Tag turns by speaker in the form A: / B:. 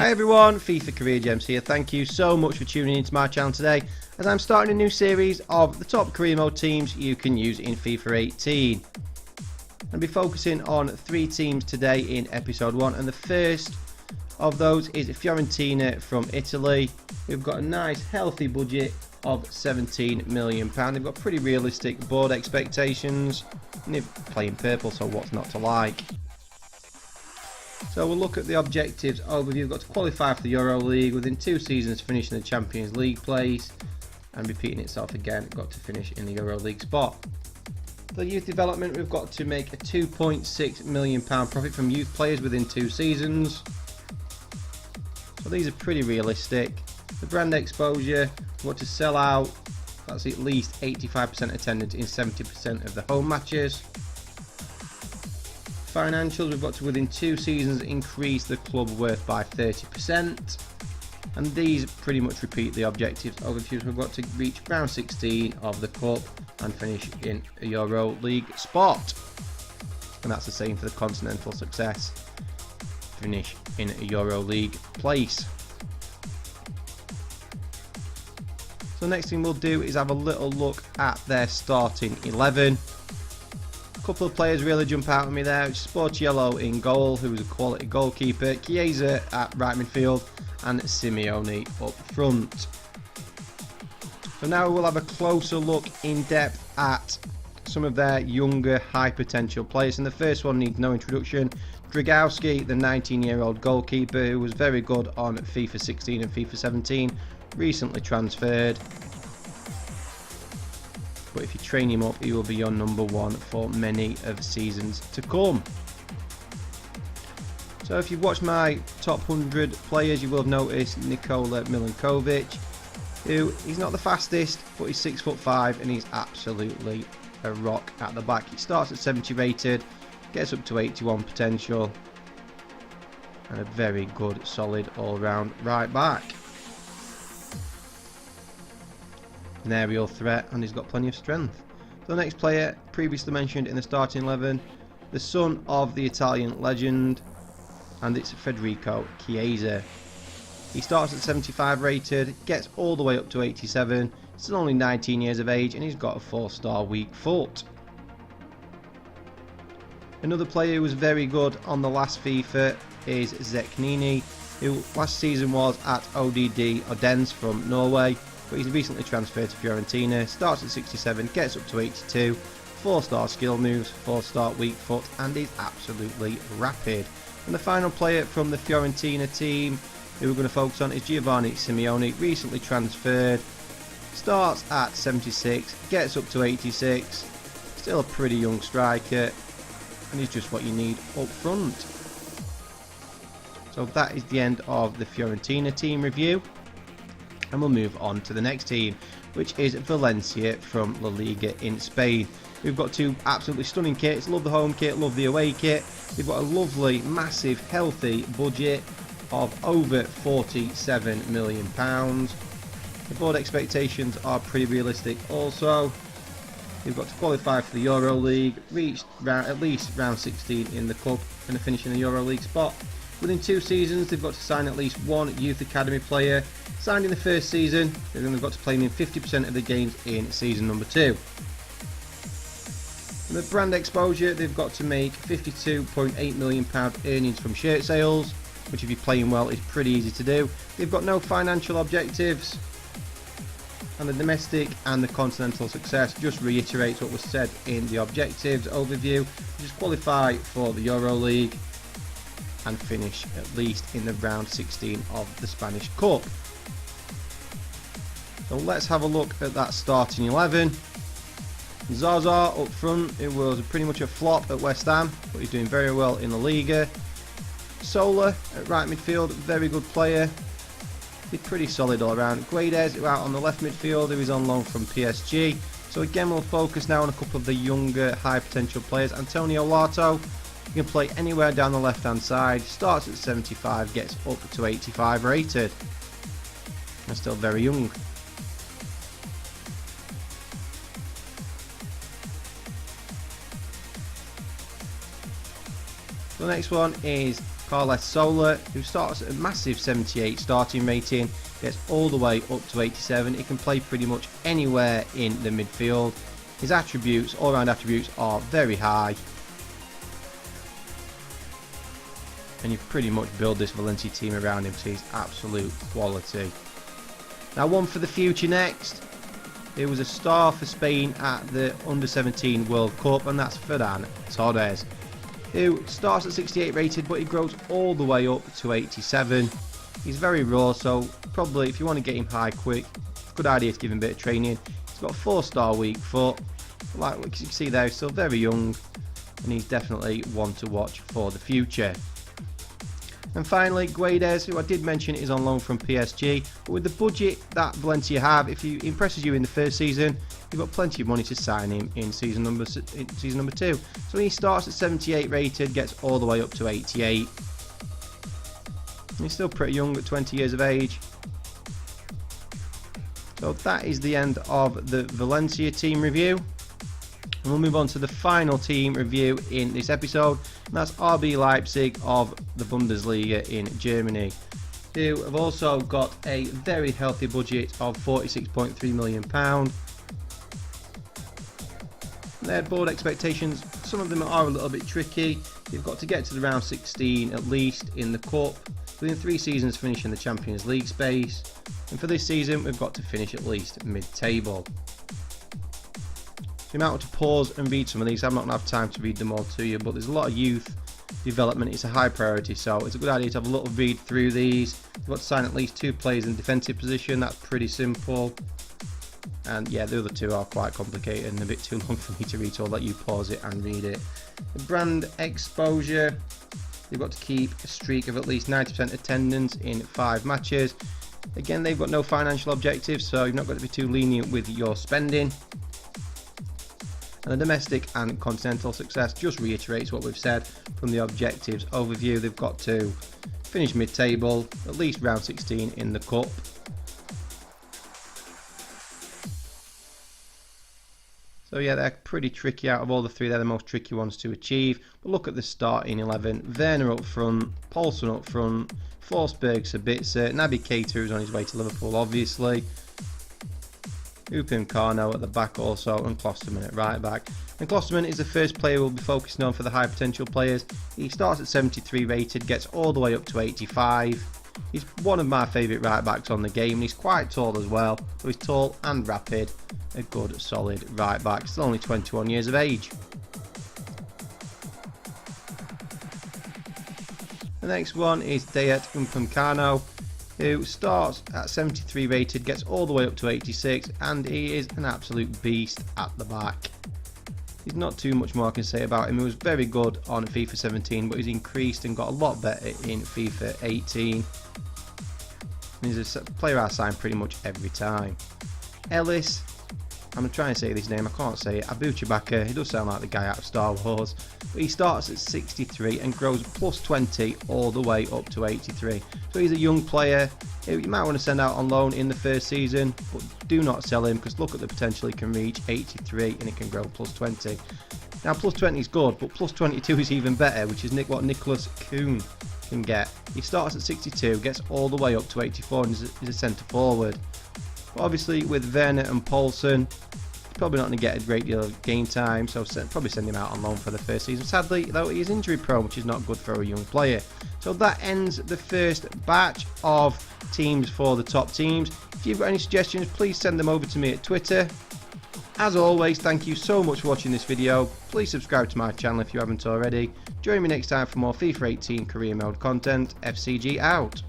A: Hi everyone, FIFA Career Gems here. Thank you so much for tuning into my channel today as I'm starting a new series of the top career mode teams you can use in FIFA 18. I'll be focusing on 3 teams today in episode 1, and the first of those is Fiorentina from Italy. We've got a nice healthy budget of £17 million. They've got pretty realistic board expectations and they're playing purple, so what's not to like? So we'll look at the objectives overview. We've got to qualify for the Euro League within 2 seasons, finishing the Champions League place, and repeating itself again, got to finish in the Euro League spot. For youth development, we've got to make a £2.6 million profit from youth players within 2 seasons. So these are pretty realistic. The brand exposure, we've got to sell out, that's at least 85% attendance in 70% of the home matches. Financials, we've got to within 2 seasons increase the club worth by 30%, and these pretty much repeat the objectives overviews. We've got to reach round 16 of the cup and finish in a Euro League spot, and that's the same for the continental success, finish in a Euro League place. So the next thing we'll do is have a little look at their starting 11. Couple of players really jump out at me there. Sportiello in goal, who's a quality goalkeeper, Chiesa at right midfield, and Simeone up front. So now we'll have a closer look in depth at some of their younger high potential players, and the first one needs no introduction. Dragowski, the 19-year-old goalkeeper who was very good on FIFA 16 and FIFA 17, recently transferred. But if you train him up, he will be your number 1 for many of seasons to come. So if you've watched my top 100 players, you will have noticed Nikola Milinkovic, who he's not the fastest, but he's 6'5" and he's absolutely a rock at the back. He starts at 70 rated, gets up to 81 potential, and a very good solid all-round right back. An aerial threat, and he's got plenty of strength. The next player, previously mentioned in the starting 11, the son of the Italian legend, and it's Federico Chiesa. He starts at 75 rated, gets all the way up to 87, still only 19 years of age, and he's got a 4-star weak foot. Another player who was very good on the last FIFA is Zeknini, who last season was at ODD Odense from Norway, but he's recently transferred to Fiorentina. Starts at 67, gets up to 82, 4-star skill moves, 4-star weak foot, and is absolutely rapid. And the final player from the Fiorentina team who we're going to focus on is Giovanni Simeone, recently transferred. Starts at 76, gets up to 86, still a pretty young striker, and he's just what you need up front. So that is the end of the Fiorentina team review. And we'll move on to the next team, which is Valencia from La Liga in Spain. We've got 2 absolutely stunning kits. Love the home kit, love the away kit. They've got a lovely, massive, healthy budget of over £47 million. The board expectations are pretty realistic also. We've got to qualify for the Euro League, reach at least round 16 in the cup, and a finish in the Euro League spot. Within 2 seasons, they've got to sign at least 1 youth academy player. Signed in the first season, then they've got to play him in 50% of the games in season number 2. And the brand exposure, they've got to make £52.8 million earnings from shirt sales, which if you're playing well is pretty easy to do. They've got no financial objectives, and the domestic and the continental success just reiterates what was said in the objectives overview, which is qualify for the Euro League and finish at least in the round 16 of the Spanish Cup. So let's have a look at that starting 11. Zaza up front, it was pretty much a flop at West Ham, but he's doing very well in the Liga. Sola at right midfield, very good player. He's pretty solid all around. Guedes out on the left midfield, who is on loan from PSG. So again, we'll focus now on a couple of the younger high potential players. Antonio Lato, he can play anywhere down the left hand side, starts at 75, gets up to 85 rated, and still very young. The next one is Carles Soler, who starts at a massive 78 starting rating, gets all the way up to 87. He can play pretty much anywhere in the midfield. His attributes, all-round attributes, are very high. And you pretty much build this Valencia team around him to his absolute quality. Now one for the future next. He was a star for Spain at the Under-17 World Cup, and that's Ferran Torres, who starts at 68 rated, but he grows all the way up to 87. He's very raw, so probably if you want to get him high quick, good idea to give him a bit of training. He's got a 4-star weak foot. Like you can see there, he's still very young, and he's definitely one to watch for the future. And finally, Guedes, who I did mention is on loan from PSG, but with the budget that Valencia have, if he impresses you in the first season, you've got plenty of money to sign him in season number 2. So he starts at 78 rated, gets all the way up to 88. And he's still pretty young at 20 years of age. So that is the end of the Valencia team review. And we'll move on to the final team review in this episode, and that's RB Leipzig of the Bundesliga in Germany, who have also got a very healthy budget of £46.3 million. Their board expectations, some of them are a little bit tricky. You've got to get to the round 16 at least in the Cup, within 3 seasons finishing the Champions League space, and for this season we've got to finish at least mid-table. So you might want to pause and read some of these. I'm not going to have time to read them all to you, but there's a lot of youth development. It's a high priority, so it's a good idea to have a little read through these. You've got to sign at least 2 players in defensive position. That's pretty simple. And yeah, the other 2 are quite complicated and a bit too long for me to read, so I'll let you pause it and read it. The brand exposure, you've got to keep a streak of at least 90% attendance in 5 matches. Again, they've got no financial objectives, so you've not got to be too lenient with your spending. And the domestic and continental success just reiterates what we've said from the objectives overview. They've got to finish mid-table, at least round 16 in the Cup. So yeah, they're pretty tricky. Out of all the 3, they're the most tricky ones to achieve. But look at the starting 11. Werner up front, Poulsen up front, Forsberg, Sabitzer, Naby Keita, who's on his way to Liverpool obviously, Upamecano at the back also, and Klosterman at right back. And Klosterman is the first player we'll be focusing on for the high potential players. He starts at 73 rated, gets all the way up to 85. He's one of my favourite right backs on the game, and he's quite tall as well. So he's tall and rapid, a good solid right back, still only 21 years of age. The next one is Dayot Upamecano, who starts at 73 rated, gets all the way up to 86, and he is an absolute beast at the back. There's not too much more I can say about him. He was very good on FIFA 17, but he's increased and got a lot better in FIFA 18. And he's a player I sign pretty much every time. Ellis, I'm trying to say this name, I can't say it. Abu Chewbacca, he does sound like the guy out of Star Wars. But he starts at 63 and grows plus 20 all the way up to 83. So he's a young player who you might want to send out on loan in the first season, but do not sell him, because look at the potential he can reach, 83, and he can grow plus 20. Now plus 20 is good, but plus 22 is even better, which is what Nicholas Kuhn can get. He starts at 62, gets all the way up to 84, and is a centre forward. But obviously with Werner and Poulsen, he's probably not going to get a great deal of game time, so probably send him out on loan for the first season. Sadly, though, he is injury prone, which is not good for a young player. So that ends the first batch of teams for the top teams. If you've got any suggestions, please send them over to me at Twitter. As always, thank you so much for watching this video. Please subscribe to my channel if you haven't already. Join me next time for more FIFA 18 Career Mode content. FCG out.